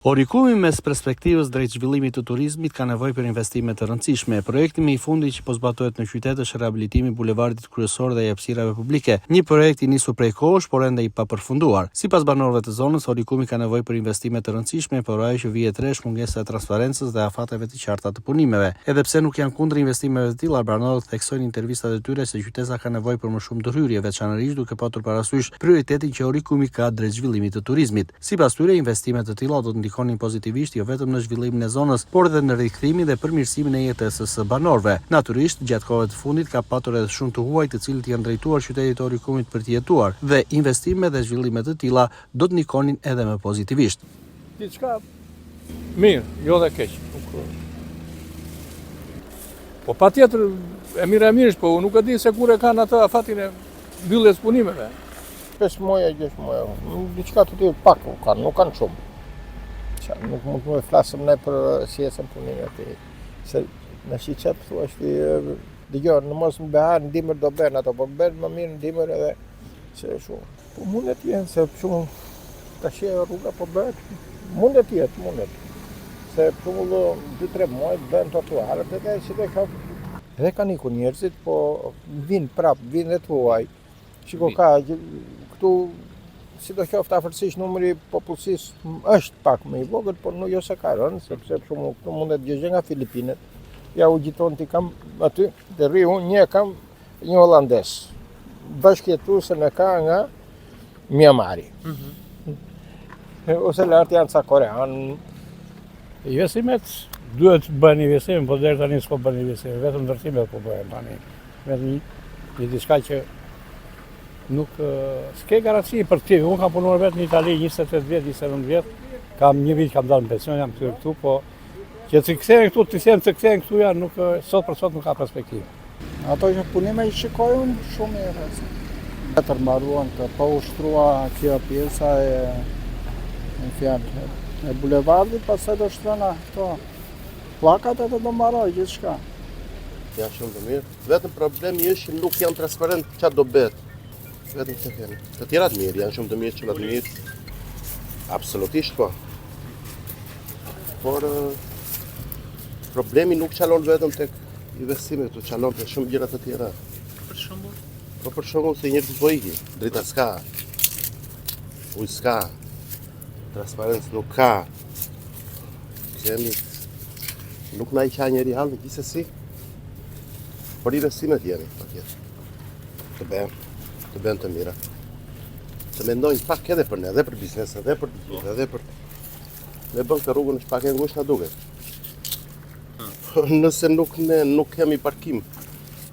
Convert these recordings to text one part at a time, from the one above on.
Orikumi mes perspektivës drejt zhvillimit të turizmit ka nevojë për investime të rëndësishme. Projekti më i fundit që po zbatohet në qytet është rihabilitimi i bulevardit kryesor dhe i hapësirave publike, një projekt i nisur prej kohësh, por ende i papërfunduar. Sipas banorëve të zonës, Orikumi ka nevojë për investime të rëndësishme, por ajo që vihet rresh mungesa e transparencës dhe afateve të qarta të punimeve. Edhe pse nuk janë kundër investimeve të tilla, banorët theksojnë në intervistat e tyre se qytesa ka nevojë për më shumë ndërhyrje, veçanërisht duke patur parasysh prioritetin që Orikumi ka drejt zhvillimit të turizmit. Sipas tyre, investimet të tilla do të ndikonin pozitivisht jo vetëm në zhvillimin e zonës, por edhe në rikthimin dhe përmirësimin e jetesës së banorëve. Natyrisht, gjatë kohëve të fundit ka patur edhe shumë të huaj të cilët janë drejtuar qytetit të Orikumit për të jetuar, dhe investime dhe zhvillime të tilla do të ndikonin edhe më pozitivisht. Diçka mirë, jo dhe keq. Po patjetër e mirë, po nuk e di se kur e kanë atë afatin e mbylljes punimeve. 5 muaj, 6 muaj. Diçka të tillë pak nuk kanë shumë. Nuk mund të flasëm ne për sjesën punimit. Se në shiqet thua është dëgjon, në mos më behan ndimër do bën ato, po bën më mirë ndimër edhe se shumë. Po mundet jenë se shumë tash rruga po bëhet. Mundet jetë. Se për 2-3 muaj bën trotuarët edhe si dhe ka. Edhe kanë ikur njerëzit, po vinë dhe tuaj. Shiko ka këtu si do qoftë afërsisht numri popullsisë është pak më i vogël, por nuk jo se ka rënë, sepse shumë këtu mundet gjëgje nga Filipinet. Ja u gjiton ti kam aty, të rri unë një kam një holandes. Bashkëjetuesen e ka nga Myanmari. Ose lartë janë ca korean. Investimet duhet bëhen investime, po deri tani s'po bën investime, vetëm ndërtimet po bëhen tani. Vetëm një diçka që nuk s'ke garanci për këtë. Unë kam punuar vetë në Itali 28 vjet, 29 vjet. Kam një vit kam dalë në pension, jam kthyer këtu, po që të kthehen këtu, të kthehen këtu janë nuk sot për sot nuk ka perspektivë. Ato që punime i shikojnë shumë mirë. Të mbaruan të pa ushtrua kjo pjesa e bulevardit, pastaj do shtrona këto pllakat edhe do mbaroj gjithçka. Janë shumë të mirë. Vetëm problemi është që nuk janë transparent çfarë do bëhet. Vetëm se kemi. Të tjerat mirë, janë shumë të mirë, çfarë të mirë. Absolutisht po. Por problemi nuk qalon vetëm tek investimet, të qalon tek shumë gjëra të tjera. Për shembull? Po për shembull se njerëzit po ikin, drita s'ka. Ujë s'ka. Transparencë nuk ka. Nuk na i qa njeri halë, gjithsesi. Por investimet jemi, patjetër. Të bëhen të mira. Të mendojnë pak edhe për ne, edhe për biznes, edhe për të edhe për me bën të rrugën është pak e ngushtë na duket. Nëse nuk kemi parkim,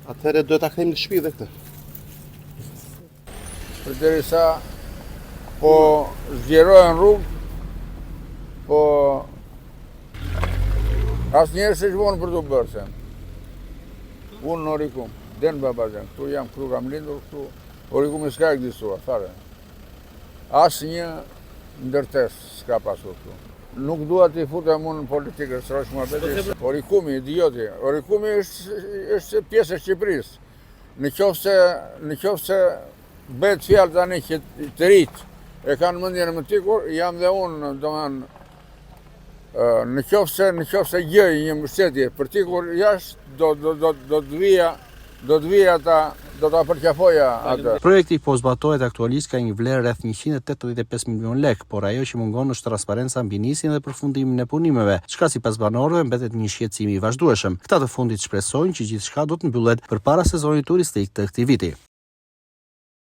atëherë duhet ta kthejmë në shtëpi edhe këtë. Përderisa po zgjerohen rrugë, po asnjëherë s'e vonë për të bërë sen. Unë në Orikum, den babazen, këtu jam, këtu kam lindur, këtu Orikumi s'ka ekzistuar, fare. Asnjë ndërtesë s'ka pasur këtu. Nuk dua t'i futem unë në politikë, s'rosh më betis. Orikumi, idioti, Orikumi është pjesë e Shqipërisë. Në qoftë se bëhet fjalë tani që të rit e kanë mendjen më tikur, jam dhe unë, domethënë, në qoftë se gjej një mbështetje për tikur jashtë, do të vija ata, do ta përqafoja atë. Projekti po zbatohet aktualisht ka një vlerë rreth 185 milion lek, por ajo që mungon është transparenca mbi nisjen dhe përfundimin e punimeve, çka sipas banorëve mbetet një shqetësim i vazhdueshëm. Këta të fundit shpresojnë që gjithçka do të mbyllet përpara sezonit turistik të këtij viti.